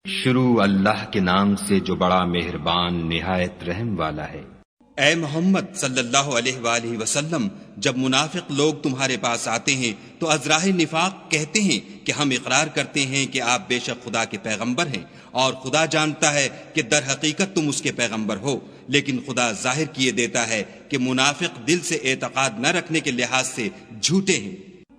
شروع اللہ کے نام سے جو بڑا مہربان نہایت رحم والا ہے۔ اے محمد صلی اللہ علیہ وآلہ وسلم، جب منافق لوگ تمہارے پاس آتے ہیں تو ازراہ نفاق کہتے ہیں کہ ہم اقرار کرتے ہیں کہ آپ بے شک خدا کے پیغمبر ہیں، اور خدا جانتا ہے کہ در حقیقت تم اس کے پیغمبر ہو، لیکن خدا ظاہر کیے دیتا ہے کہ منافق دل سے اعتقاد نہ رکھنے کے لحاظ سے جھوٹے ہیں۔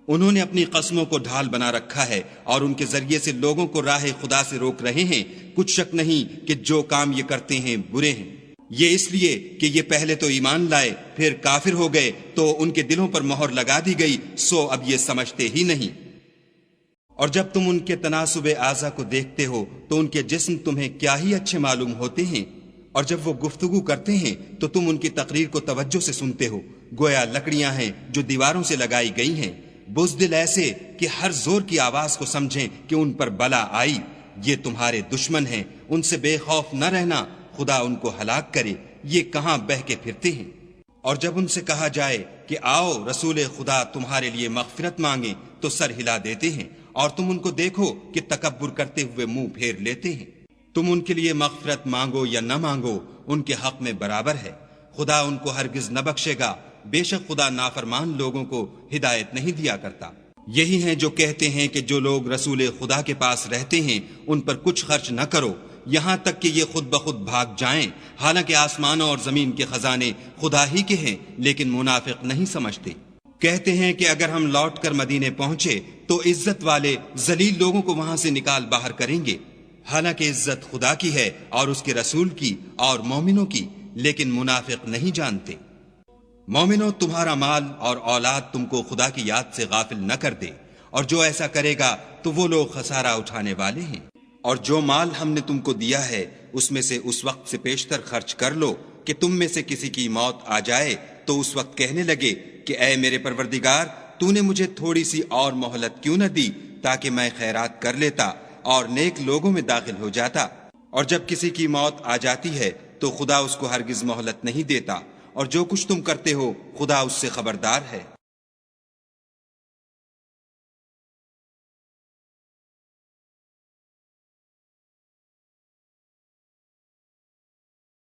انہوں نے اپنی قسموں کو ڈھال بنا رکھا ہے اور ان کے ذریعے سے لوگوں کو راہ خدا سے روک رہے ہیں۔ کچھ شک نہیں کہ جو کام یہ کرتے ہیں برے ہیں۔ یہ اس لیے کہ یہ پہلے تو ایمان لائے پھر کافر ہو گئے تو ان کے دلوں پر مہر لگا دی گئی، سو اب یہ سمجھتے ہی نہیں۔ اور جب تم ان کے تناسب اعضا کو دیکھتے ہو تو ان کے جسم تمہیں کیا ہی اچھے معلوم ہوتے ہیں، اور جب وہ گفتگو کرتے ہیں تو تم ان کی تقریر کو توجہ سے سنتے ہو، گویا لکڑیاں ہیں جو دیواروں سے لگائی گئی ہیں، بزدل ایسے کہ ہر زور کی آواز کو سمجھیں کہ ان پر بلا آئی۔ یہ تمہارے دشمن ہیں، ان سے بے خوف نہ رہنا، خدا ان کو ہلاک کرے، یہ کہاں بہ کے پھرتے ہیں۔ اور جب ان سے کہا جائے کہ آؤ رسول خدا تمہارے لیے مغفرت مانگیں تو سر ہلا دیتے ہیں، اور تم ان کو دیکھو کہ تکبر کرتے ہوئے منہ پھیر لیتے ہیں۔ تم ان کے لیے مغفرت مانگو یا نہ مانگو، ان کے حق میں برابر ہے، خدا ان کو ہرگز نہ بخشے گا، بے شک خدا نافرمان لوگوں کو ہدایت نہیں دیا کرتا۔ یہی ہیں جو کہتے ہیں کہ جو لوگ رسول خدا کے پاس رہتے ہیں ان پر کچھ خرچ نہ کرو، یہاں تک کہ یہ خود بخود بھاگ جائیں، حالانکہ آسمانوں اور زمین کے خزانے خدا ہی کے ہیں، لیکن منافق نہیں سمجھتے۔ کہتے ہیں کہ اگر ہم لوٹ کر مدینے پہنچے تو عزت والے ذلیل لوگوں کو وہاں سے نکال باہر کریں گے، حالانکہ عزت خدا کی ہے اور اس کے رسول کی اور مومنوں کی، لیکن منافق نہیں جانتے۔ مومنوں، تمہارا مال اور اولاد تم کو خدا کی یاد سے غافل نہ کر دے، اور جو ایسا کرے گا تو وہ لوگ خسارہ اٹھانے والے ہیں۔ اور جو مال ہم نے تم کو دیا ہے اس میں سے اس وقت سے پیشتر خرچ کر لو کہ تم میں سے کسی کی موت آ جائے تو اس وقت کہنے لگے کہ اے میرے پروردگار، تو نے مجھے تھوڑی سی اور مہلت کیوں نہ دی تاکہ میں خیرات کر لیتا اور نیک لوگوں میں داخل ہو جاتا۔ اور جب کسی کی موت آ جاتی ہے تو خدا اس کو ہرگز مہلت نہیں دیتا، اور جو کچھ تم کرتے ہو خدا اس سے خبردار ہے۔